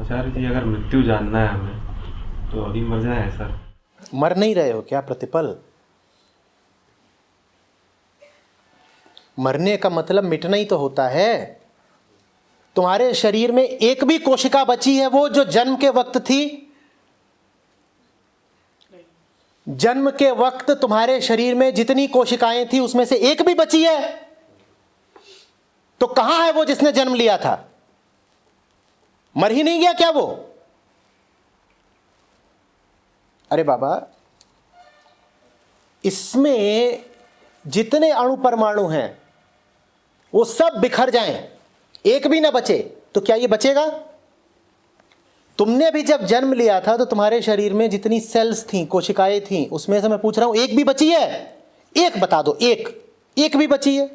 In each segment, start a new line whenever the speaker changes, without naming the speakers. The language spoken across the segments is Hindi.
आचार्य जी, अगर मृत्यु जानना है हमें तो अभी मर जाए सर।
मर नहीं रहे हो क्या प्रतिपल? मरने का मतलब मिटना ही तो होता है। तुम्हारे शरीर में एक भी कोशिका बची है वो जो जन्म के वक्त थी? जन्म के वक्त तुम्हारे शरीर में जितनी कोशिकाएं थी उसमें से एक भी बची है? तो कहां है वो जिसने जन्म लिया था? मर ही नहीं गया क्या वो? अरे बाबा, इसमें जितने अणु परमाणु हैं वो सब बिखर जाएं, एक भी ना बचे, तो क्या ये बचेगा? तुमने भी जब जन्म लिया था तो तुम्हारे शरीर में जितनी सेल्स थी, कोशिकाएं थी, उसमें से मैं पूछ रहा हूं एक भी बची है? एक बता दो, एक भी बची है?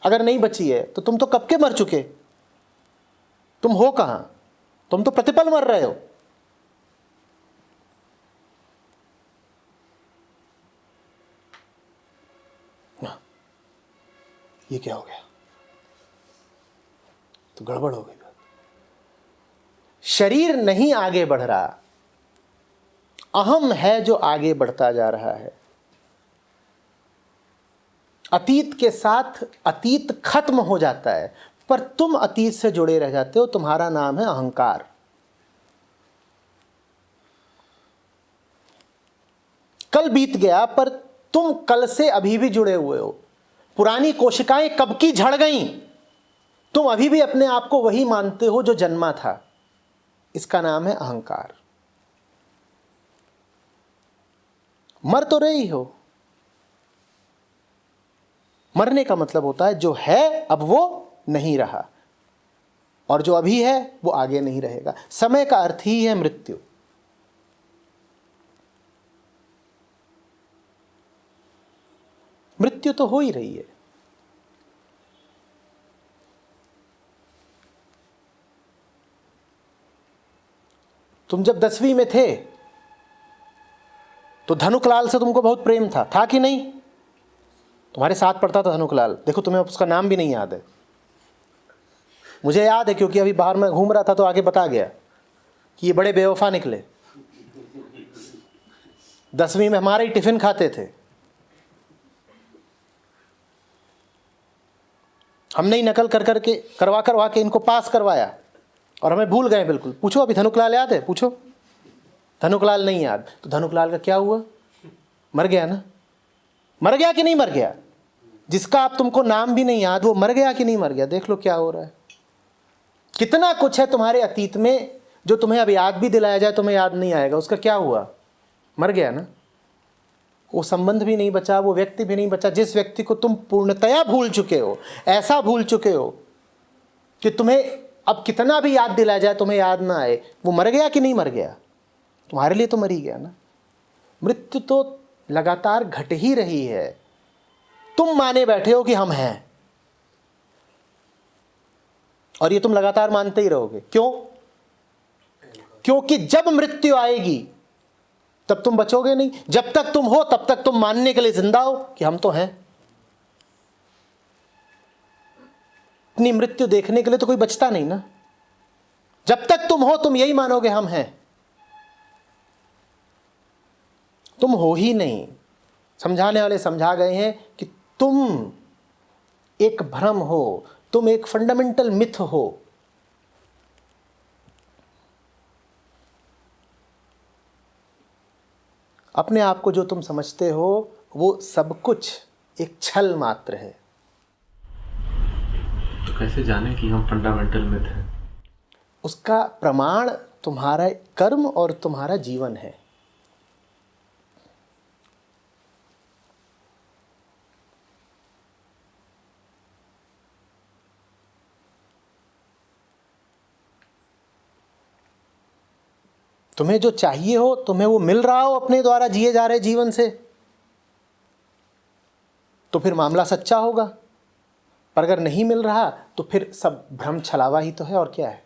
अगर नहीं बची है तो तुम तो कब के मर चुके। तुम हो कहां? तुम तो प्रतिपल मर रहे हो। ये क्या हो गया? तो गड़बड़ हो गई बात। शरीर नहीं आगे बढ़ रहा, अहम है जो आगे बढ़ता जा रहा है। अतीत के साथ अतीत खत्म हो जाता है, पर तुम अतीत से जुड़े रह जाते हो। तुम्हारा नाम है अहंकार। कल बीत गया पर तुम कल से अभी भी जुड़े हुए हो। पुरानी कोशिकाएं कब की झड़ गईं, तुम अभी भी अपने आप को वही मानते हो जो जन्मा था। इसका नाम है अहंकार। मर तो रही हो। मरने का मतलब होता है जो है अब वो नहीं रहा, और जो अभी है वो आगे नहीं रहेगा। समय का अर्थ ही है मृत्यु। मृत्यु तो हो ही रही है। तुम जब 10वीं में थे तो धनुकलाल से तुमको बहुत प्रेम था कि नहीं? तुम्हारे साथ पढ़ता था धनुकलाल। देखो, तुम्हें उसका नाम भी नहीं याद है। मुझे याद है क्योंकि अभी बाहर में घूम रहा था तो आगे बता गया कि ये बड़े बेवफा निकले। 10वीं में हमारे ही टिफिन खाते थे। हमने ही नकल करके करवा के इनको पास करवाया और हमें भूल गए बिल्कुल। पूछो, अभी धनुकलाल याद है? पूछो। धनुकलाल नहीं याद तो धनुकलाल का क्या हुआ? मर गया ना? मर गया कि नहीं मर गया? जिसका आप तुमको नाम भी नहीं याद वो मर गया कि नहीं मर गया? देख लो क्या हो रहा है। कितना कुछ है तुम्हारे अतीत में जो तुम्हें अब याद भी दिलाया जाए तुम्हें याद नहीं आएगा। उसका क्या हुआ? मर गया ना? वो संबंध भी नहीं बचा, वो व्यक्ति भी नहीं बचा जिस व्यक्ति को तुम पूर्णतया भूल चुके हो। ऐसा भूल चुके हो कि तुम्हें अब कितना भी याद दिलाया जाए तुम्हें याद ना आए। वो मर गया कि नहीं मर गया? तुम्हारे लिए तो मर ही गया ना। मृत्यु तो लगातार घट ही रही है। तुम माने बैठे हो कि हम हैं, और ये तुम लगातार मानते ही रहोगे। क्यों? क्योंकि जब मृत्यु आएगी तब तुम बचोगे नहीं। जब तक तुम हो तब तक तुम मानने के लिए जिंदा हो कि हम तो हैं। इतनी मृत्यु देखने के लिए तो कोई बचता नहीं ना। जब तक तुम हो तुम यही मानोगे हम हैं। तुम हो ही नहीं। समझाने वाले समझा गए हैं कि तुम एक भ्रम हो, तुम एक फंडामेंटल मिथ हो। अपने आप को जो तुम समझते हो वो सब कुछ एक छल मात्र है।
तो कैसे जाने कि हम फंडामेंटल मिथ हैं?
उसका प्रमाण तुम्हारा कर्म और तुम्हारा जीवन है। तुम्हें जो चाहिए हो, तुम्हें वो मिल रहा हो अपने द्वारा जिए जा रहे जीवन से, तो फिर मामला सच्चा होगा। पर अगर नहीं मिल रहा तो फिर सब भ्रम छलावा ही तो है, और क्या है।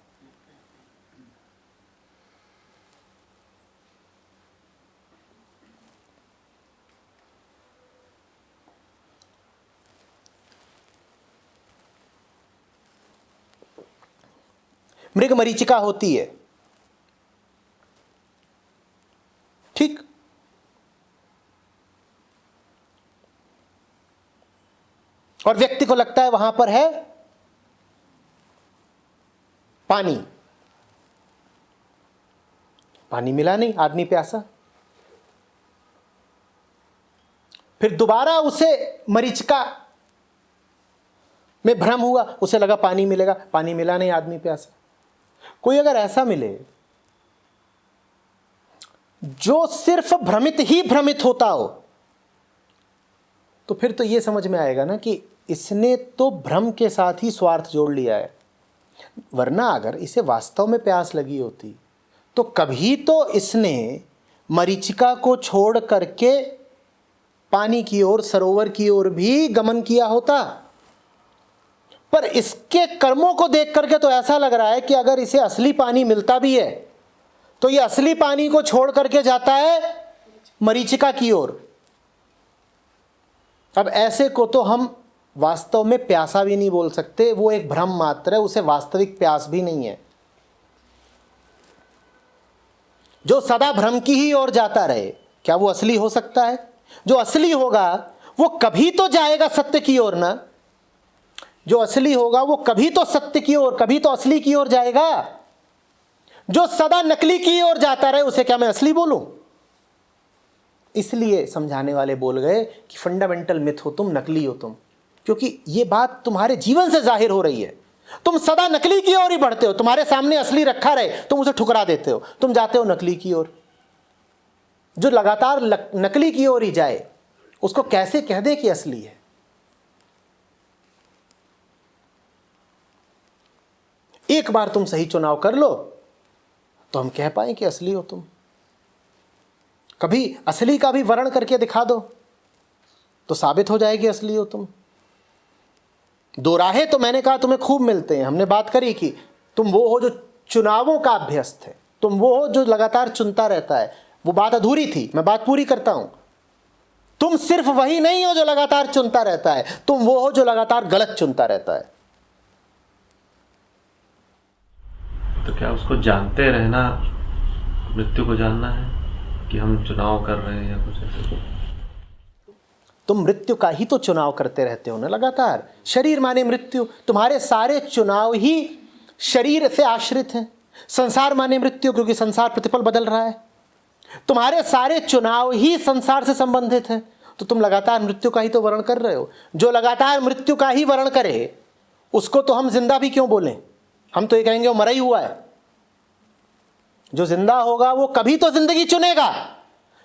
मृग मरीचिका होती है, और व्यक्ति को लगता है वहां पर है पानी। पानी मिला नहीं, आदमी प्यासा। फिर दोबारा उसे मरीचिका में भ्रम हुआ, उसे लगा पानी मिलेगा, पानी मिला नहीं, आदमी प्यासा। कोई अगर ऐसा मिले जो सिर्फ भ्रमित ही भ्रमित होता हो, तो फिर तो यह समझ में आएगा ना कि इसने तो भ्रम के साथ ही स्वार्थ जोड़ लिया है। वरना अगर इसे वास्तव में प्यास लगी होती तो कभी तो इसने मरीचिका को छोड़ करके पानी की ओर, सरोवर की ओर भी गमन किया होता। पर इसके कर्मों को देख करके तो ऐसा लग रहा है कि अगर इसे असली पानी मिलता भी है तो ये असली पानी को छोड़ करके जाता है मरीचिका की ओर। अब ऐसे को तो हम वास्तव में प्यासा भी नहीं बोल सकते, वो एक भ्रम मात्र है, उसे वास्तविक प्यास भी नहीं है। जो सदा भ्रम की ही ओर जाता रहे, क्या वो असली हो सकता है? जो असली होगा वो कभी तो जाएगा सत्य की ओर ना। जो असली होगा वो कभी तो सत्य की ओर, कभी तो असली की ओर जाएगा। जो सदा नकली की ओर जाता रहे उसे क्या मैं असली बोलूं? इसलिए समझाने वाले बोल गए कि फंडामेंटल मिथ हो तुम, नकली हो तुम, क्योंकि ये बात तुम्हारे जीवन से जाहिर हो रही है। तुम सदा नकली की ओर ही बढ़ते हो, तुम्हारे सामने असली रखा रहे तुम उसे ठुकरा देते हो, तुम जाते हो नकली की ओर। जो लगातार नकली की ओर ही जाए उसको कैसे कह दे कि असली है? एक बार तुम सही चुनाव कर लो तो हम कह पाए कि असली हो तुम। कभी असली का भी वर्ण करके दिखा दो तो साबित हो जाएगी असली हो तुम। दो राहें तो मैंने कहा तुम्हें खूब मिलते हैं। हमने बात करी कि तुम वो हो जो चुनावों का अभ्यस्त है, तुम वो हो जो लगातार चुनता रहता है। वो बात अधूरी थी, मैं बात पूरी करता हूं। तुम सिर्फ वही नहीं हो जो लगातार चुनता रहता है, तुम वो हो जो लगातार गलत चुनता रहता है।
तो क्या उसको जानते रहना मृत्यु को जानना है कि हम चुनाव कर रहे हैं या कुछ ऐसे?
तुम मृत्यु का ही तो चुनाव करते रहते हो ना लगातार। शरीर माने मृत्यु, तुम्हारे सारे चुनाव ही शरीर से आश्रित हैं। संसार माने मृत्यु, क्योंकि संसार प्रतिपल बदल रहा है। तुम्हारे सारे चुनाव ही संसार से संबंधित हैं, तो तुम लगातार मृत्यु का ही तो वर्ण कर रहे हो। जो लगातार मृत्यु का ही वर्ण करे उसको तो हम जिंदा भी क्यों बोलें? हम तो ये कहेंगे वो मरा ही हुआ है। जो जिंदा होगा वो कभी तो जिंदगी चुनेगा।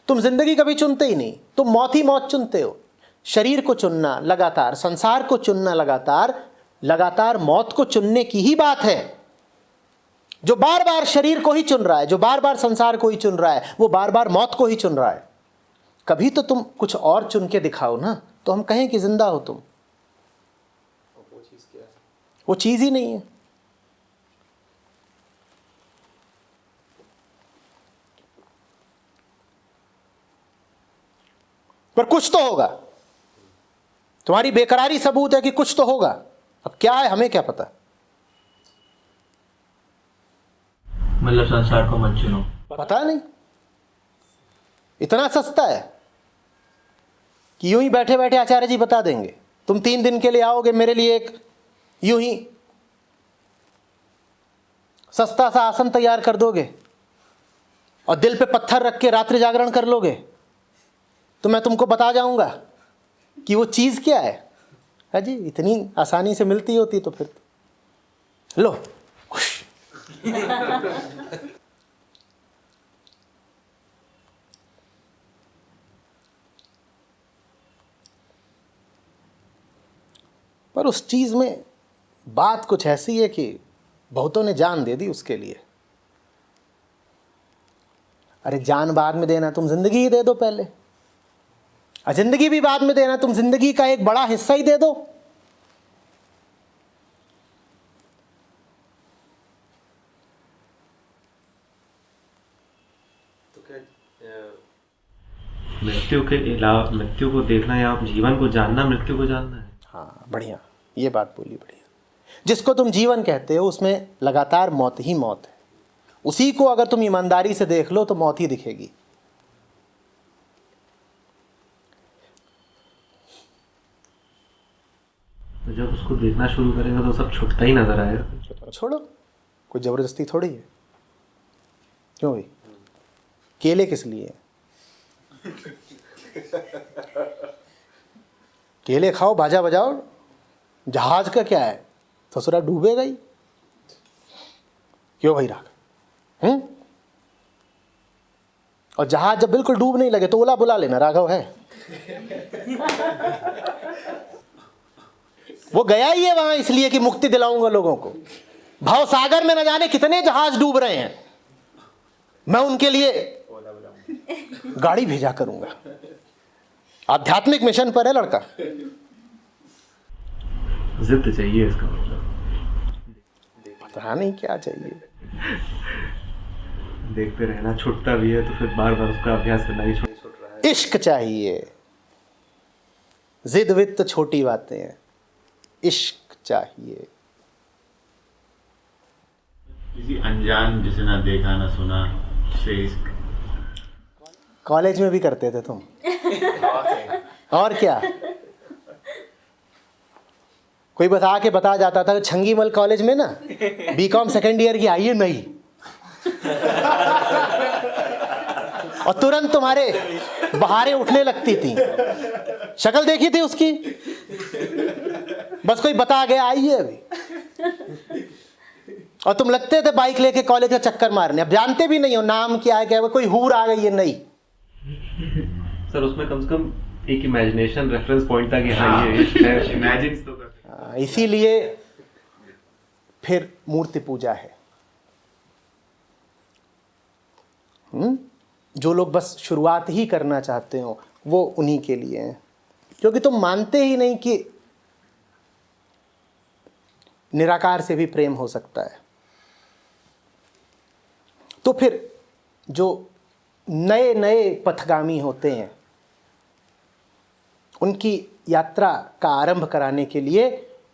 तुम जिंदगी कभी चुनते ही नहीं, तुम मौत ही मौत चुनते हो। शरीर को चुनना लगातार, संसार को चुनना लगातार, लगातार मौत को चुनने की ही बात है। जो बार बार शरीर को ही चुन रहा है, जो बार बार संसार को ही चुन रहा है, वो बार बार मौत को ही चुन रहा है। कभी तो तुम कुछ और चुन के दिखाओ ना, तो हम कहें कि जिंदा हो तुम। वो चीज ही नहीं है। पर कुछ तो होगा। तुम्हारी बेकरारी सबूत है कि कुछ तो होगा। अब क्या है हमें क्या पता?
मतलब संसार को मत चुनो।
पता नहीं, इतना सस्ता है कि यूं ही बैठे बैठे आचार्य जी बता देंगे। तुम 3 दिन के लिए आओगे, मेरे लिए एक यूं ही सस्ता सा आसन तैयार कर दोगे और दिल पे पत्थर रख के रात्रि जागरण कर लोगे, तो मैं तुमको बता जाऊंगा कि वो चीज क्या है जी। इतनी आसानी से मिलती होती तो फिर लो पर उस चीज में बात कुछ ऐसी है कि बहुतों ने जान दे दी उसके लिए। अरे जान बाद में देना, तुम जिंदगी ही दे दो पहले। और जिंदगी भी बाद में देना, तुम जिंदगी का एक बड़ा हिस्सा ही दे दो।
मृत्यु के अलावा, मृत्यु को देखना या जीवन को जानना मृत्यु को जानना है।
हाँ बढ़िया, ये बात बोली बढ़िया। जिसको तुम जीवन कहते हो उसमें लगातार मौत ही मौत है। उसी को अगर तुम ईमानदारी से देख लो तो मौत ही दिखेगी।
तो जब उसको देखना शुरू करेगा तो सब छूटता ही नजर आएगा।
छोड़ो, कोई ज़बरदस्ती थोड़ी है। क्यों भाई, केले किस लिए? केले खाओ, बाजा बजाओ, जहाज का क्या है, ससुरा डूबेगा ही। क्यों भाई राघव? और जहाज जब बिल्कुल डूब नहीं लगे तो ओला बुला लेना, राघव है। वो गया ही है वहां इसलिए कि मुक्ति दिलाऊंगा लोगों को। भाव सागर में न जाने कितने जहाज डूब रहे हैं, मैं उनके लिए गाड़ी भेजा करूंगा। आध्यात्मिक मिशन पर है लड़का।
जिद चाहिए इसका मतलब।
पता नहीं क्या चाहिए।
देखते रहना, छूटता भी है तो फिर बार बार उसका अभ्यास करना ही छूट रहा है।
इश्क चाहिए। जिद विद तो छोटी बातें हैं, इश्क चाहिए।
किसी अनजान जिसे ना देखा ना सुना से इश्क।
कॉलेज में भी करते थे तुम? और क्या, कोई बता जाता था छंगीमल कॉलेज में ना बीकॉम सेकेंड ईयर की आई है नहीं, और तुरंत तुम्हारे बहारें उठने लगती थी। शक्ल देखी थी उसकी, बस कोई बता गया आई है अभी, और तुम लगते थे बाइक लेके कॉलेज का चक्कर मारने। अब जानते भी नहीं हो नाम क्या है, क्या है, कोई हूर आ गई है नहीं।
सर उसमें कम से कम एक इमेजिनेशन रेफरेंस पॉइंट था कि हाँ ये इश्क है, इमेजिन तो कर।
इसीलिए फिर मूर्ति पूजा है। जो लोग बस शुरुआत ही करना चाहते हो वो उन्हीं के लिए हैं, क्योंकि तुम मानते ही नहीं कि निराकार से भी प्रेम हो सकता है। तो फिर जो नए नए पथगामी होते हैं उनकी यात्रा का आरंभ कराने के लिए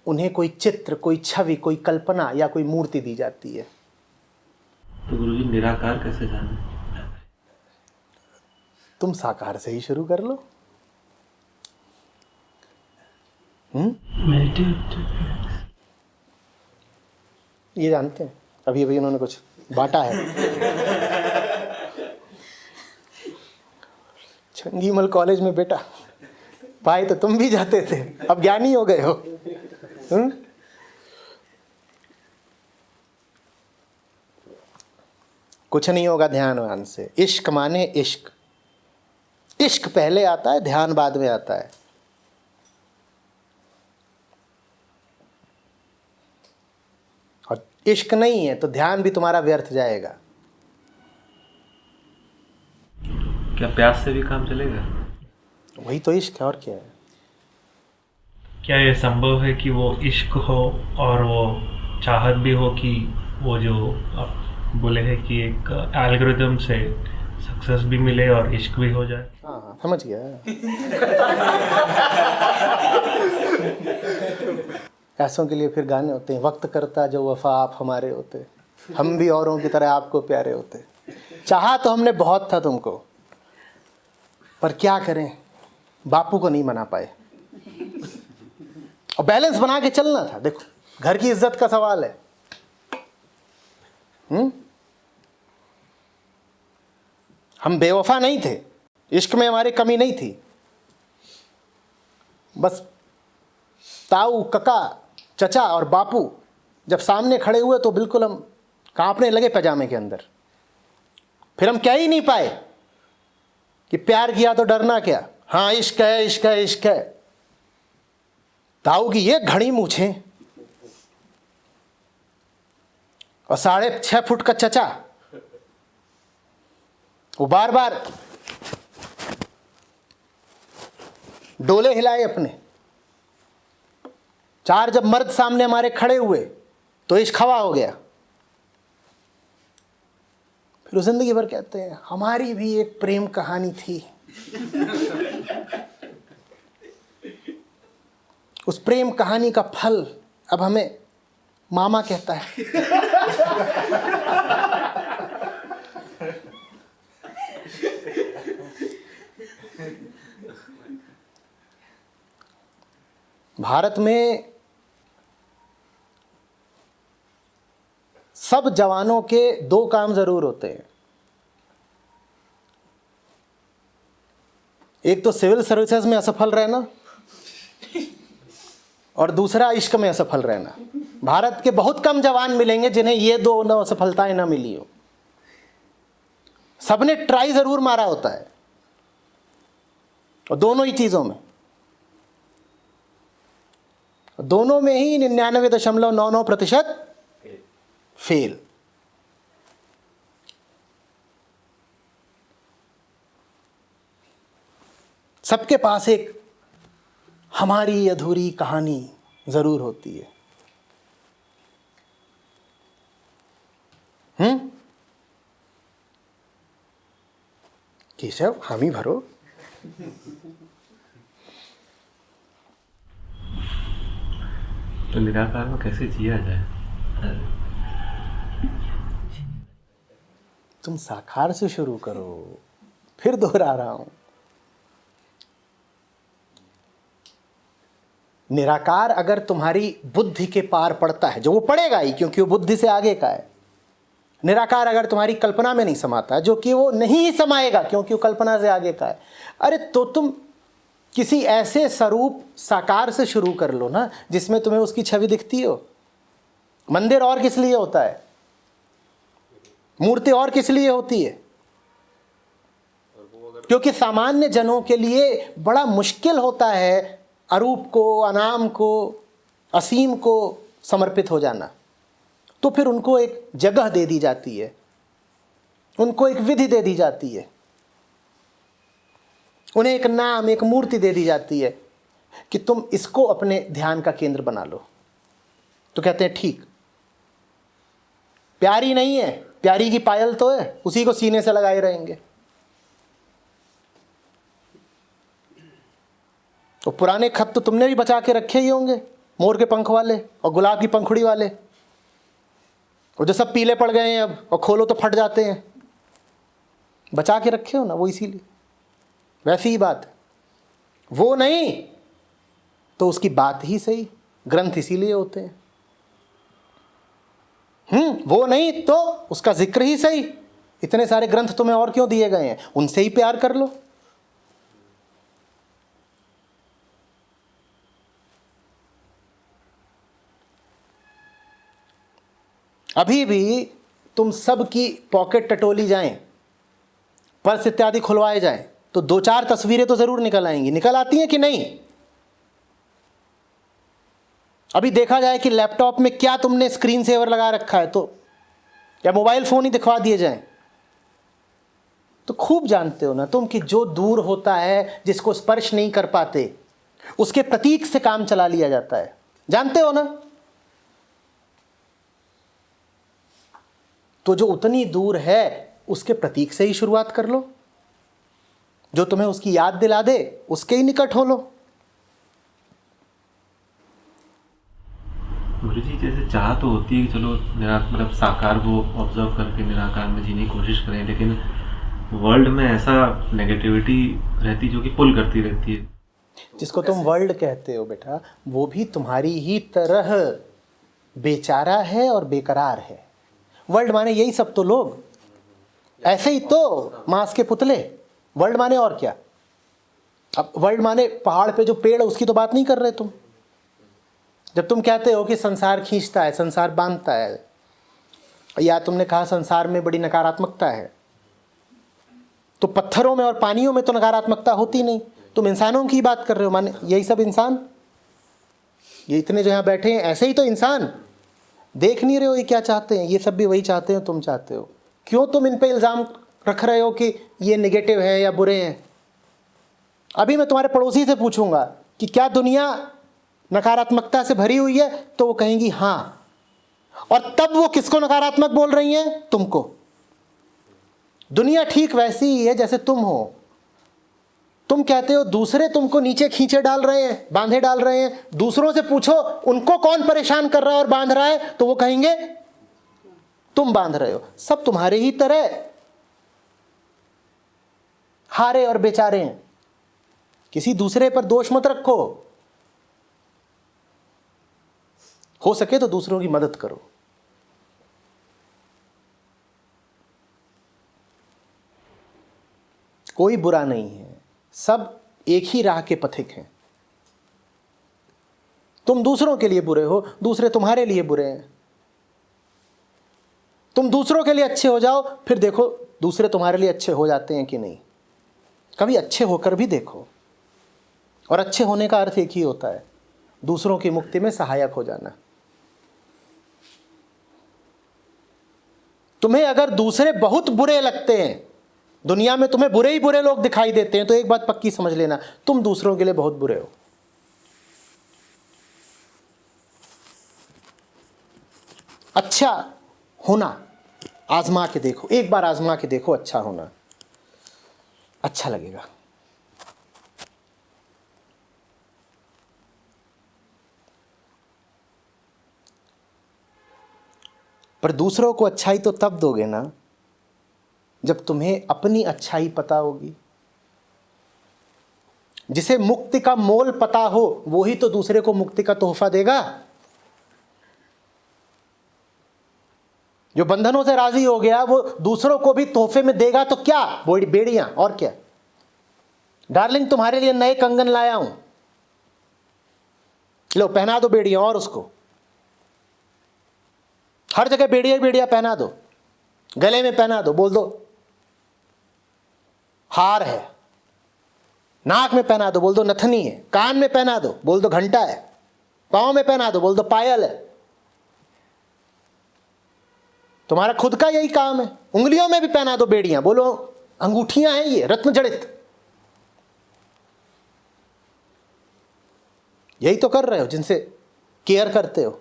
उन्हें कोई चित्र, कोई छवि, कोई कल्पना या कोई मूर्ति दी जाती है।
तो गुरुजी निराकार कैसे जाने?
तुम साकार से ही शुरू कर लो। ये जानते हैं, अभी अभी उन्होंने कुछ बांटा है। छंगीमल कॉलेज में बेटा पाए तो तुम भी जाते थे, अब ज्ञानी हो गए हो। कुछ नहीं होगा ध्यान से। इश्क माने इश्क, इश्क पहले आता है, ध्यान बाद में आता है। और इश्क नहीं है तो ध्यान भी तुम्हारा व्यर्थ जाएगा।
क्या प्यास से भी काम चलेगा?
वही तो इश्क है, और क्या है।
क्या ये संभव है कि वो इश्क हो और वो चाहत भी हो कि वो जो आप बोले हैं कि एक एल्गोरिथम से सक्सेस भी मिले और इश्क भी हो जाए?
हाँ समझ गया। ऐसों के लिए फिर गाने होते हैं, वक्त करता जो वफा आप हमारे होते, हम भी औरों की तरह आपको प्यारे होते। चाहा तो हमने बहुत था तुमको, पर क्या करें, बापू को नहीं मना पाए। और बैलेंस बना के चलना था। देखो घर की इज्जत का सवाल है। हम बेवफा नहीं थे, इश्क में हमारी कमी नहीं थी। बस ताऊ, कका, चचा और बापू जब सामने खड़े हुए तो बिल्कुल हम कांपने लगे पैजामे के अंदर। फिर हम कह ही नहीं पाए कि प्यार किया तो डरना क्या, हाँ इश्क है, इश्क है, इश्क है। ताऊ की ये घड़ी मूछें और 6.5 फुट का चचा, वो बार बार डोले हिलाए अपने। 4 जब मर्द सामने हमारे खड़े हुए तो इश्क हवा हो गया। फिर जिंदगी भर कहते हैं हमारी भी एक प्रेम कहानी थी। उस प्रेम कहानी का फल अब हमें मामा कहता है। भारत में सब जवानों के दो काम जरूर होते हैं, एक तो सिविल सर्विसेज में असफल रहना और दूसरा इश्क में असफल रहना। भारत के बहुत कम जवान मिलेंगे जिन्हें ये दो असफलताएं ना मिली हो। सबने ट्राई जरूर मारा होता है, और दोनों ही चीजों में, दोनों में ही 99.99% फेल। सबके पास एक हमारी अधूरी कहानी जरूर होती है। केशव, हामी भरो।
तो निराकार में कैसे जिया जाए?
तुम साकार से शुरू करो, फिर दोहरा रहा हूं। निराकार अगर तुम्हारी बुद्धि के पार पड़ता है, जो वो पड़ेगा ही क्योंकि वो बुद्धि से आगे का है। निराकार अगर तुम्हारी कल्पना में नहीं समाता, जो कि वो नहीं समाएगा क्योंकि वो कल्पना से आगे का है, अरे तो तुम किसी ऐसे स्वरूप साकार से शुरू कर लो ना जिसमें तुम्हें उसकी छवि दिखती हो। मंदिर और किस लिए होता है, मूर्ति और किस लिए होती है? क्योंकि सामान्य जनों के लिए बड़ा मुश्किल होता है अरूप को, अनाम को, असीम को समर्पित हो जाना। तो फिर उनको एक जगह दे दी जाती है, उनको एक विधि दे दी जाती है, उन्हें एक नाम, एक मूर्ति दे दी जाती है कि तुम इसको अपने ध्यान का केंद्र बना लो। तो कहते हैं ठीक, प्यारी नहीं है, प्यारी की पायल तो है, उसी को सीने से लगाए रहेंगे। तो पुराने खत तो तुमने भी बचा के रखे ही होंगे, मोर के पंख वाले और गुलाब की पंखुड़ी वाले, और जो सब पीले पड़ गए हैं अब, और खोलो तो फट जाते हैं। बचा के रखे हो ना, वो इसीलिए। वैसी ही बात है, वो नहीं तो उसकी बात ही सही। ग्रंथ इसीलिए होते हैं। वो नहीं तो उसका जिक्र ही सही। इतने सारे ग्रंथ तुम्हें और क्यों दिए गए हैं, उनसे ही प्यार कर लो। अभी भी तुम सब की पॉकेट टटोली जाएं, पर्स इत्यादि खुलवाए जाएं, तो 2-4 तस्वीरें तो जरूर निकल आएंगी। निकल आती हैं कि नहीं? अभी देखा जाए कि लैपटॉप में क्या तुमने स्क्रीन सेवर लगा रखा है, तो या मोबाइल फोन ही दिखवा दिए जाएं, तो खूब जानते हो ना तुम कि जो दूर होता है, जिसको स्पर्श नहीं कर पाते, उसके प्रतीक से काम चला लिया जाता है। जानते हो ना? तो जो उतनी दूर है उसके प्रतीक से ही शुरुआत कर लो, जो तुम्हें उसकी याद दिला दे उसके ही निकट हो लो।
गुरु जी, जैसे चाह तो होती है कि चलो मतलब साकार को ऑब्जर्व करके निराकार में जीने की कोशिश करें, लेकिन वर्ल्ड में ऐसा नेगेटिविटी रहती जो कि पुल करती रहती है।
जिसको तुम वर्ल्ड कहते हो बेटा, वो भी तुम्हारी ही तरह बेचारा है और बेकरार है। वर्ल्ड माने यही सब तो लोग, ऐसे ही तो मांस के पुतले। वर्ल्ड माने और क्या? अब वर्ल्ड माने पहाड़ पे जो पेड़ है उसकी तो बात नहीं कर रहे तुम। जब तुम कहते हो कि संसार खींचता है, संसार बांधता है, या तुमने कहा संसार में बड़ी नकारात्मकता है, तो पत्थरों में और पानियों में तो नकारात्मकता होती नहीं। तुम इंसानों की बात कर रहे हो, माने यही सब इंसान, ये इतने जो यहाँ बैठे हैं ऐसे ही तो इंसान। देख नहीं रहे हो ये क्या चाहते हैं? ये सब भी वही चाहते हैं तुम चाहते हो। क्यों तुम इन पे इल्ज़ाम रख रहे हो कि ये नेगेटिव है या बुरे हैं? अभी मैं तुम्हारे पड़ोसी से पूछूंगा कि क्या दुनिया नकारात्मकता से भरी हुई है, तो वो कहेंगी हाँ। और तब वो किसको नकारात्मक बोल रही हैं? तुमको। दुनिया ठीक वैसी ही है जैसे तुम हो। तुम कहते हो दूसरे तुमको नीचे खींचे डाल रहे हैं, बांधे डाल रहे हैं। दूसरों से पूछो उनको कौन परेशान कर रहा है और बांध रहा है, तो वो कहेंगे तुम बांध रहे हो। सब तुम्हारे ही तरह हारे और बेचारे हैं। किसी दूसरे पर दोष मत रखो, हो सके तो दूसरों की मदद करो। कोई बुरा नहीं है, सब एक ही राह के पथिक हैं। तुम दूसरों के लिए बुरे हो, दूसरे तुम्हारे लिए बुरे हैं। तुम दूसरों के लिए अच्छे हो जाओ, फिर देखो दूसरे तुम्हारे लिए अच्छे हो जाते हैं कि नहीं। कभी अच्छे होकर भी देखो। और अच्छे होने का अर्थ एक ही होता है, दूसरों की मुक्ति में सहायक हो जाना। तुम्हें अगर दूसरे बहुत बुरे लगते हैं, दुनिया में तुम्हें बुरे ही बुरे लोग दिखाई देते हैं, तो एक बात पक्की समझ लेना, तुम दूसरों के लिए बहुत बुरे हो। अच्छा होना आजमा के देखो, एक बार आजमा के देखो अच्छा होना, अच्छा लगेगा। पर दूसरों को अच्छाई तो तब दोगे ना जब तुम्हें अपनी अच्छाई पता होगी। जिसे मुक्ति का मोल पता हो वही तो दूसरे को मुक्ति का तोहफा देगा। जो बंधनों से राजी हो गया वो दूसरों को भी तोहफे में देगा तो क्या, बेड़ियां और क्या। डार्लिंग तुम्हारे लिए नए कंगन लाया हूं, लो पहना दो बेड़ियां, और उसको हर जगह बेड़िया बेड़िया पहना दो, गले में पहना दो, बोल दो हार है, नाक में पहना दो, बोल दो नथनी है, कान में पहना दो, बोल दो घंटा है, पांव में पहना दो, बोल दो पायल है। तुम्हारा खुद का यही काम है। उंगलियों में भी पहना दो बेड़ियां, बोलो अंगूठियां हैं ये रत्न जड़ित। यही तो कर रहे हो जिनसे केयर करते हो।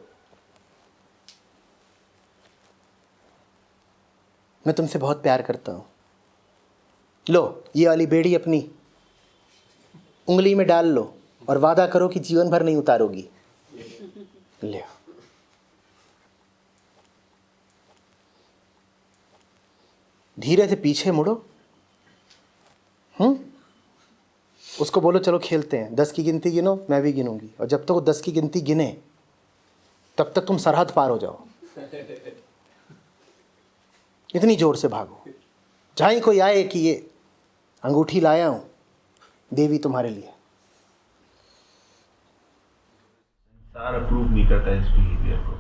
मैं तुमसे बहुत प्यार करता हूं, लो ये वाली बेड़ी अपनी उंगली में डाल लो और वादा करो कि जीवन भर नहीं उतारोगी। ले धीरे से पीछे मुड़ो, उसको बोलो चलो खेलते हैं, 10 की गिनती गिनो, मैं भी गिनूंगी, और जब तक वो 10 की गिनती गिने तब तक तुम सरहद पार हो जाओ। इतनी जोर से भागो, जहां ही कोई आए कि ये अंगूठी लाया हूं देवी तुम्हारे लिए।
संसार अप्रूव नहीं करता इस बिहेवियर को।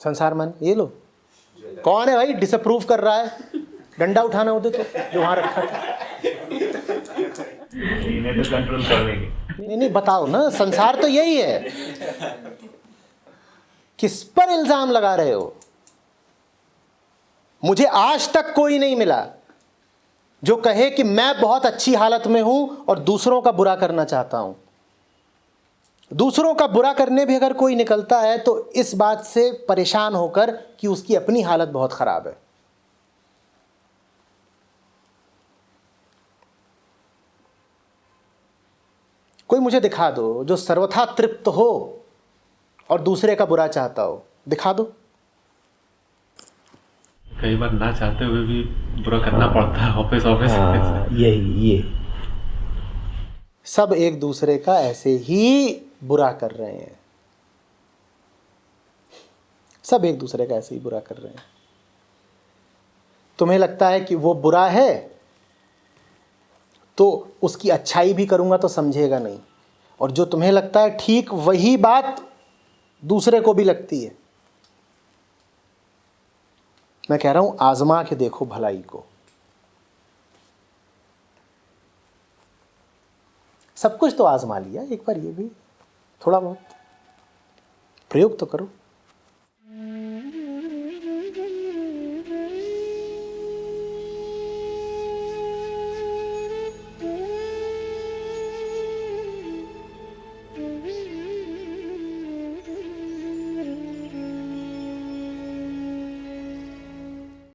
संसार मन ये लो, कौन है भाई डिसअप्रूव कर रहा है? डंडा उठाना होते तो जो वहां रखा था।
इन्हें तो कंट्रोल कर देंगे।
नहीं बताओ ना, संसार तो यही है। किस पर इल्जाम लगा रहे हो? मुझे आज तक कोई नहीं मिला जो कहे कि मैं बहुत अच्छी हालत में हूं और दूसरों का बुरा करना चाहता हूं। दूसरों का बुरा करने भी अगर कोई निकलता है तो इस बात से परेशान होकर कि उसकी अपनी हालत बहुत खराब है। कोई मुझे दिखा दो जो सर्वथा तृप्त हो और दूसरे का बुरा चाहता हो, दिखा दो।
कई बार ना चाहते हुए भी बुरा करना पड़ता है, ऑफिस
ये सब एक दूसरे का ऐसे ही बुरा कर रहे हैं। सब एक दूसरे का ऐसे ही बुरा कर रहे हैं। तुम्हें लगता है कि वो बुरा है तो उसकी अच्छाई भी करूंगा तो समझेगा नहीं, और जो तुम्हें लगता है ठीक वही बात दूसरे को भी लगती है। मैं कह रहा हूं आजमा के देखो भलाई को। सब कुछ तो आजमा लिया, एक बार ये भी थोड़ा बहुत प्रयोग तो करो।